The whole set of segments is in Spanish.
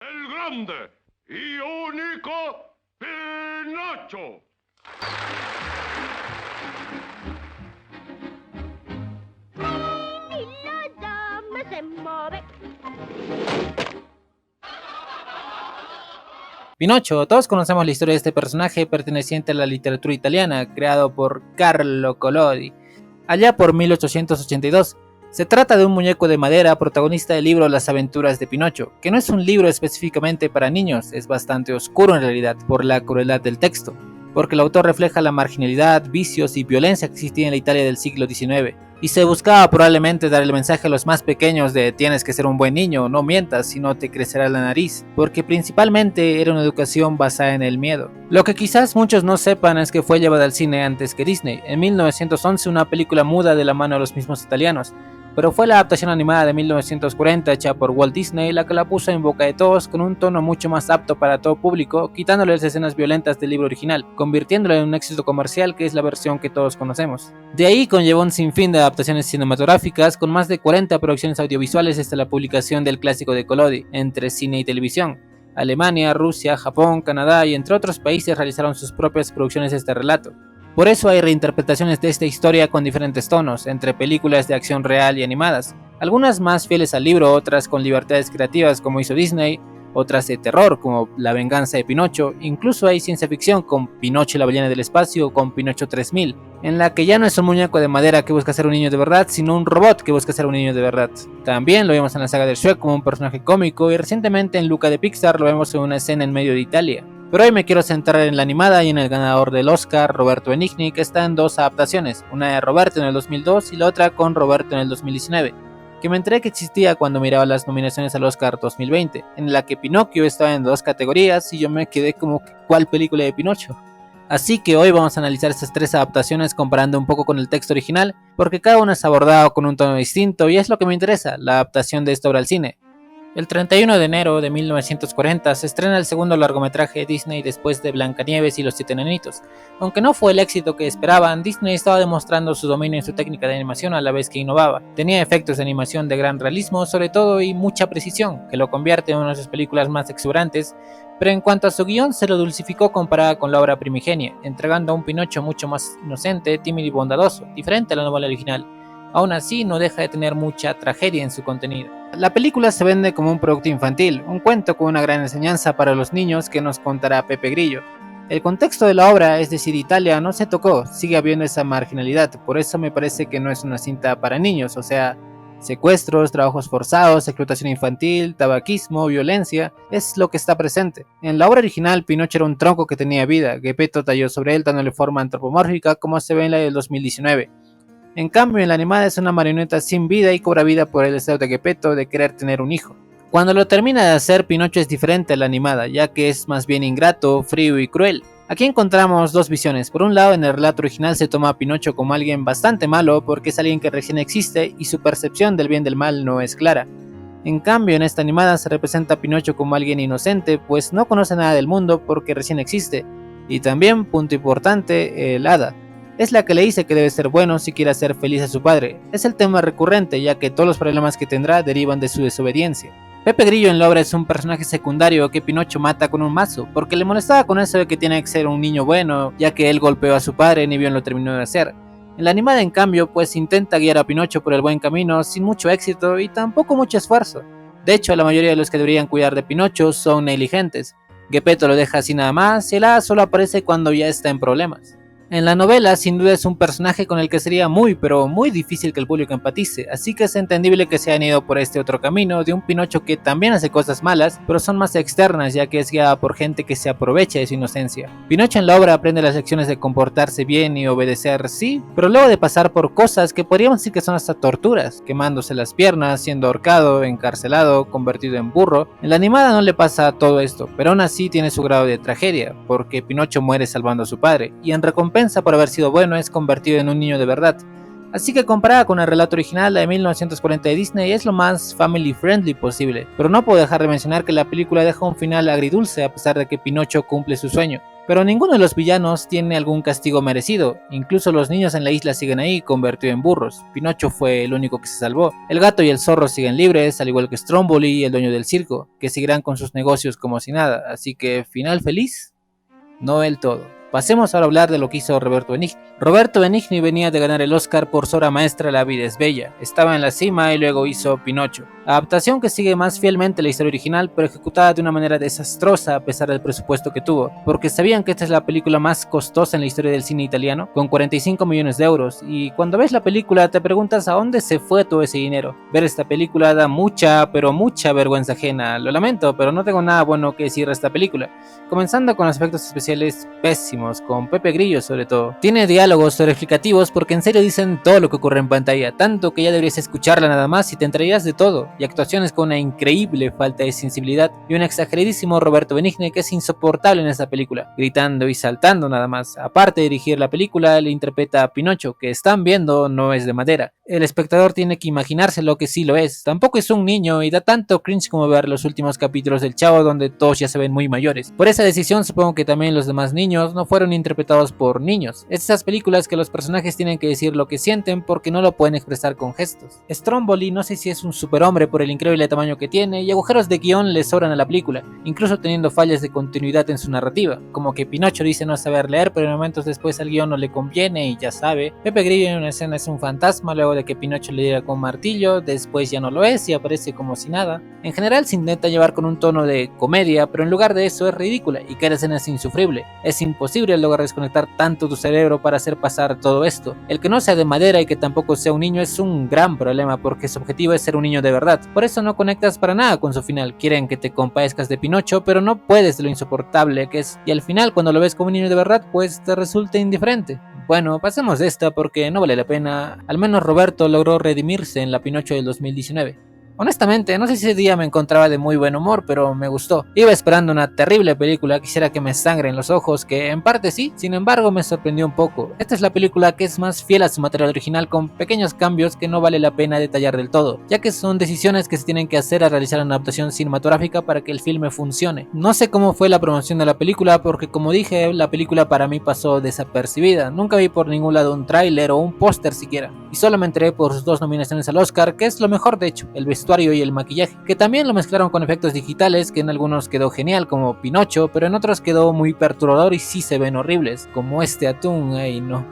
El grande y único Pinocho. Y la dama se mueve. Pinocho, todos conocemos la historia de este personaje perteneciente a la literatura italiana, creado por Carlo Collodi, allá por 1882. Se trata de un muñeco de madera protagonista del libro Las aventuras de Pinocho, que no es un libro específicamente para niños, es bastante oscuro en realidad por la crueldad del texto, porque el autor refleja la marginalidad, vicios y violencia que existía en la Italia del siglo XIX, y se buscaba probablemente dar el mensaje a los más pequeños de tienes que ser un buen niño, no mientas, si no te crecerá la nariz, porque principalmente era una educación basada en el miedo. Lo que quizás muchos no sepan es que fue llevada al cine antes que Disney, en 1911 una película muda de la mano de los mismos italianos, pero fue la adaptación animada de 1940 hecha por Walt Disney la que la puso en boca de todos con un tono mucho más apto para todo público, quitándole las escenas violentas del libro original, convirtiéndolo en un éxito comercial que es la versión que todos conocemos. De ahí conllevó un sinfín de adaptaciones cinematográficas con más de 40 producciones audiovisuales hasta la publicación del clásico de Collodi, entre cine y televisión. Alemania, Rusia, Japón, Canadá y entre otros países realizaron sus propias producciones de este relato. Por eso hay reinterpretaciones de esta historia con diferentes tonos, entre películas de acción real y animadas, algunas más fieles al libro, otras con libertades creativas como hizo Disney, otras de terror como La venganza de Pinocho, incluso hay ciencia ficción con Pinocho y la ballena del espacio o con Pinocho 3000, en la que ya no es un muñeco de madera que busca ser un niño de verdad, sino un robot que busca ser un niño de verdad. También lo vimos en la saga de Shrek como un personaje cómico y recientemente en Luca de Pixar lo vemos en una escena en medio de Italia. Pero hoy me quiero centrar en la animada y en el ganador del Oscar, Roberto Benigni, que está en dos adaptaciones, una de Roberto en el 2002 y la otra con Roberto en el 2019, que me enteré que existía cuando miraba las nominaciones al Oscar 2020, en la que Pinocchio estaba en dos categorías y yo me quedé como, ¿cuál película de Pinocho? Así que hoy vamos a analizar estas tres adaptaciones comparando un poco con el texto original, porque cada una es abordado con un tono distinto y es lo que me interesa, la adaptación de esta obra al cine. El 31 de enero de 1940 se estrena el segundo largometraje de Disney después de Blancanieves y los Siete Enanitos. Aunque no fue el éxito que esperaban, Disney estaba demostrando su dominio en su técnica de animación a la vez que innovaba. Tenía efectos de animación de gran realismo sobre todo y mucha precisión, que lo convierte en una de sus películas más exuberantes, pero en cuanto a su guión se lo dulcificó comparada con la obra primigenia, entregando a un Pinocho mucho más inocente, tímido y bondadoso, diferente a la novela original. Aún así, no deja de tener mucha tragedia en su contenido. La película se vende como un producto infantil, un cuento con una gran enseñanza para los niños que nos contará Pepe Grillo. El contexto de la obra, es decir, Italia, no se tocó, sigue habiendo esa marginalidad, por eso me parece que no es una cinta para niños, o sea, secuestros, trabajos forzados, explotación infantil, tabaquismo, violencia, es lo que está presente. En la obra original, Pinocho era un tronco que tenía vida, Geppetto talló sobre él dándole forma antropomórfica como se ve en la del 2019. En cambio, en la animada es una marioneta sin vida y cobra vida por el deseo de Geppetto de querer tener un hijo. Cuando lo termina de hacer, Pinocho es diferente a la animada, ya que es más bien ingrato, frío y cruel. Aquí encontramos dos visiones. Por un lado, en el relato original se toma a Pinocho como alguien bastante malo porque es alguien que recién existe y su percepción del bien y del mal no es clara. En cambio, en esta animada se representa a Pinocho como alguien inocente, pues no conoce nada del mundo porque recién existe. Y también, punto importante, el hada. Es la que le dice que debe ser bueno si quiere hacer feliz a su padre. Es el tema recurrente, ya que todos los problemas que tendrá derivan de su desobediencia. Pepe Grillo en la obra es un personaje secundario que Pinocho mata con un mazo, porque le molestaba con eso de que tiene que ser un niño bueno, ya que él golpeó a su padre ni bien lo terminó de hacer. En la animada, en cambio, pues intenta guiar a Pinocho por el buen camino sin mucho éxito y tampoco mucho esfuerzo. De hecho, la mayoría de los que deberían cuidar de Pinocho son negligentes. Geppetto lo deja así nada más y el hada solo aparece cuando ya está en problemas. En la novela, sin duda es un personaje con el que sería muy, pero muy difícil que el público empatice, así que es entendible que se hayan ido por este otro camino de un Pinocho que también hace cosas malas, pero son más externas ya que es guiada por gente que se aprovecha de su inocencia. Pinocho en la obra aprende las lecciones de comportarse bien y obedecer, sí, pero luego de pasar por cosas que podríamos decir que son hasta torturas, quemándose las piernas, siendo ahorcado, encarcelado, convertido en burro. En la animada no le pasa todo esto, pero aún así tiene su grado de tragedia, porque Pinocho muere salvando a su padre, y en recompensa por haber sido bueno es convertido en un niño de verdad. Así que comparada con el relato original, la de 1940 de Disney es lo más family friendly posible, pero no puedo dejar de mencionar que la película deja un final agridulce a pesar de que Pinocho cumple su sueño. Pero ninguno de los villanos tiene algún castigo merecido, incluso los niños en la isla siguen ahí convertidos en burros. Pinocho fue el único que se salvó. El gato y el zorro siguen libres, al igual que Stromboli, el dueño del circo, que seguirán con sus negocios como si nada, así que ¿final feliz? No del todo. Pasemos ahora a hablar de lo que hizo Roberto Benigni. Roberto Benigni venía de ganar el Oscar por su obra maestra La vida es bella. Estaba en la cima y luego hizo Pinocho. Adaptación que sigue más fielmente la historia original, pero ejecutada de una manera desastrosa a pesar del presupuesto que tuvo, porque sabían que esta es la película más costosa en la historia del cine italiano, con 45 millones de euros, y cuando ves la película te preguntas a dónde se fue todo ese dinero. Ver esta película da mucha, pero mucha vergüenza ajena. Lo lamento, pero no tengo nada bueno que decir de esta película. Comenzando con los efectos especiales pésimos, con Pepe Grillo sobre todo. Tiene diálogos sobreexplicativos porque en serio dicen todo lo que ocurre en pantalla, tanto que ya deberías escucharla nada más y te enterarías de todo, y actuaciones con una increíble falta de sensibilidad y un exageradísimo Roberto Benigni que es insoportable en esta película, gritando y saltando nada más. Aparte de dirigir la película, le interpreta a Pinocho, que están viendo no es de madera. El espectador tiene que imaginarse lo que sí lo es. Tampoco es un niño y da tanto cringe como ver los últimos capítulos del Chavo donde todos ya se ven muy mayores. Por esa decisión supongo que también los demás niños no fueron interpretados por niños. Es esas películas que los personajes tienen que decir lo que sienten porque no lo pueden expresar con gestos. Stromboli no sé si es un superhombre por el increíble tamaño que tiene y agujeros de guión le sobran a la película, incluso teniendo fallas de continuidad en su narrativa, como que Pinocho dice no saber leer pero en momentos después al guión no le conviene y ya sabe. Pepe Grillo en una escena es un fantasma luego de que Pinocho le diera con martillo, después ya no lo es y aparece como si nada. En general se intenta llevar con un tono de comedia, pero en lugar de eso es ridícula y cada escena es insufrible. Es imposible lograr desconectar tanto tu cerebro para hacer pasar todo esto. El que no sea de madera y que tampoco sea un niño es un gran problema porque su objetivo es ser un niño de verdad. Por eso no conectas para nada con su final. Quieren que te compadezcas de Pinocho, pero no puedes de lo insoportable que es. Y al final cuando lo ves como un niño de verdad, pues te resulta indiferente. Bueno, pasemos de esta porque no vale la pena. Al menos Roberto logró redimirse en la Pinocho del 2019. Honestamente, no sé si ese día me encontraba de muy buen humor, pero me gustó. Iba esperando una terrible película, quisiera que me sangren los ojos, que en parte sí, sin embargo me sorprendió un poco. Esta es la película que es más fiel a su material original con pequeños cambios que no vale la pena detallar del todo, ya que son decisiones que se tienen que hacer al realizar una adaptación cinematográfica para que el filme funcione. No sé cómo fue la promoción de la película porque como dije, la película para mí pasó desapercibida. Nunca vi por ningún lado un tráiler o un póster siquiera, y solo me enteré por sus 2 nominaciones al Oscar, que es lo mejor de hecho, el vestuario y el maquillaje, que también lo mezclaron con efectos digitales, que en algunos quedó genial como Pinocho, pero en otros quedó muy perturbador y sí se ven horribles, como este atún, ay no,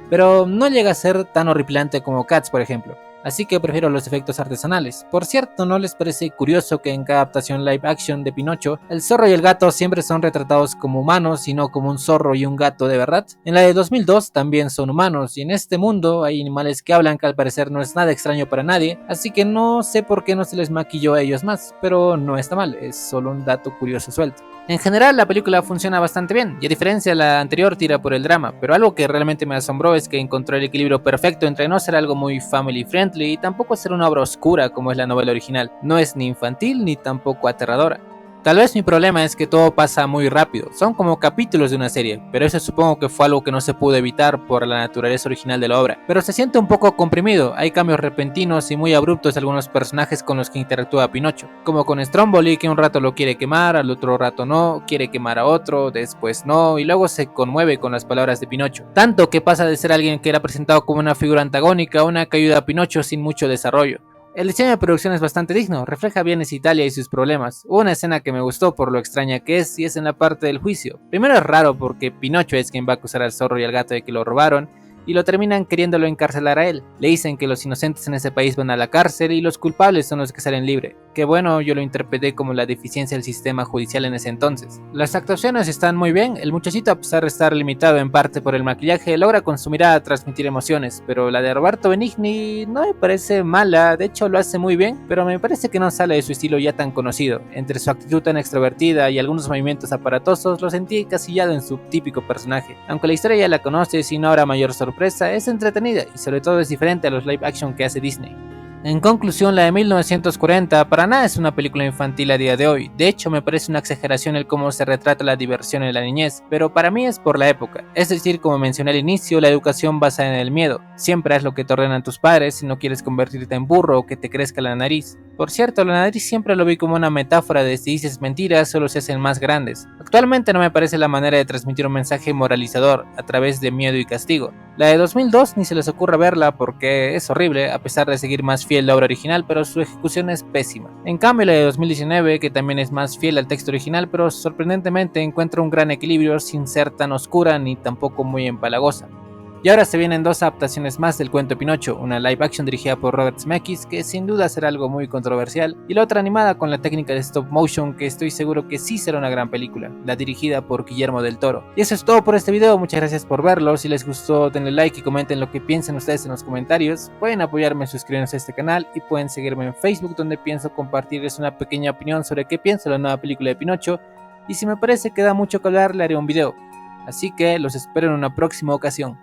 pero no llega a ser tan horripilante como Cats por ejemplo. Así que prefiero los efectos artesanales. Por cierto, ¿no les parece curioso que en cada adaptación live action de Pinocho, el zorro y el gato siempre son retratados como humanos y no como un zorro y un gato de verdad? En la de 2002 también son humanos y en este mundo hay animales que hablan que al parecer no es nada extraño para nadie, así que no sé por qué no se les maquilló a ellos más, pero no está mal, es solo un dato curioso suelto. En general la película funciona bastante bien y a diferencia de la anterior tira por el drama, pero algo que realmente me asombró es que encontró el equilibrio perfecto entre no ser algo muy family friendly y tampoco ser una obra oscura como es la novela original. No es ni infantil ni tampoco aterradora. Tal vez mi problema es que todo pasa muy rápido, son como capítulos de una serie, pero eso supongo que fue algo que no se pudo evitar por la naturaleza original de la obra. Pero se siente un poco comprimido, hay cambios repentinos y muy abruptos de algunos personajes con los que interactúa Pinocho, como con Stromboli que un rato lo quiere quemar, al otro rato no, quiere quemar a otro, después no, y luego se conmueve con las palabras de Pinocho. Tanto que pasa de ser alguien que era presentado como una figura antagónica a una que ayuda a Pinocho sin mucho desarrollo. El diseño de producción es bastante digno, refleja bien esa Italia y sus problemas. Hubo una escena que me gustó por lo extraña que es y es en la parte del juicio. Primero es raro porque Pinocho es quien va a acusar al zorro y al gato de que lo robaron y lo terminan queriéndolo encarcelar a él. Le dicen que los inocentes en ese país van a la cárcel y los culpables son los que salen libres. Que bueno, yo lo interpreté como la deficiencia del sistema judicial en ese entonces. Las actuaciones están muy bien, el muchachito a pesar de estar limitado en parte por el maquillaje logra con su mirada transmitir emociones, pero la de Roberto Benigni no me parece mala, de hecho lo hace muy bien, pero me parece que no sale de su estilo ya tan conocido. Entre su actitud tan extrovertida y algunos movimientos aparatosos lo sentí encasillado en su típico personaje. Aunque la historia ya la conoces y no habrá mayor sorpresa, es entretenida y sobre todo es diferente a los live action que hace Disney. En conclusión, la de 1940 para nada es una película infantil a día de hoy. De hecho, me parece una exageración el cómo se retrata la diversión en la niñez, pero para mí es por la época. Es decir, como mencioné al inicio, la educación basada en el miedo. Siempre haz lo que te ordenan tus padres si no quieres convertirte en burro o que te crezca la nariz. Por cierto, la nariz siempre lo vi como una metáfora de si dices mentiras solo se hacen más grandes. Actualmente no me parece la manera de transmitir un mensaje moralizador a través de miedo y castigo. La de 2002 ni se les ocurra verla porque es horrible a pesar de seguir más fiel la obra original, pero su ejecución es pésima. En cambio la de 2019, que también es más fiel al texto original, pero sorprendentemente encuentra un gran equilibrio sin ser tan oscura ni tampoco muy empalagosa. Y ahora se vienen dos adaptaciones más del cuento de Pinocho, una live action dirigida por Robert Zemeckis, que sin duda será algo muy controversial, y la otra animada con la técnica de stop motion, que estoy seguro que sí será una gran película, la dirigida por Guillermo del Toro. Y eso es todo por este video, muchas gracias por verlo, si les gustó denle like y comenten lo que piensan ustedes en los comentarios, pueden apoyarme suscribiéndose a este canal y pueden seguirme en Facebook donde pienso compartirles una pequeña opinión sobre qué pienso de la nueva película de Pinocho, y si me parece que da mucho que hablar le haré un video. Así que los espero en una próxima ocasión.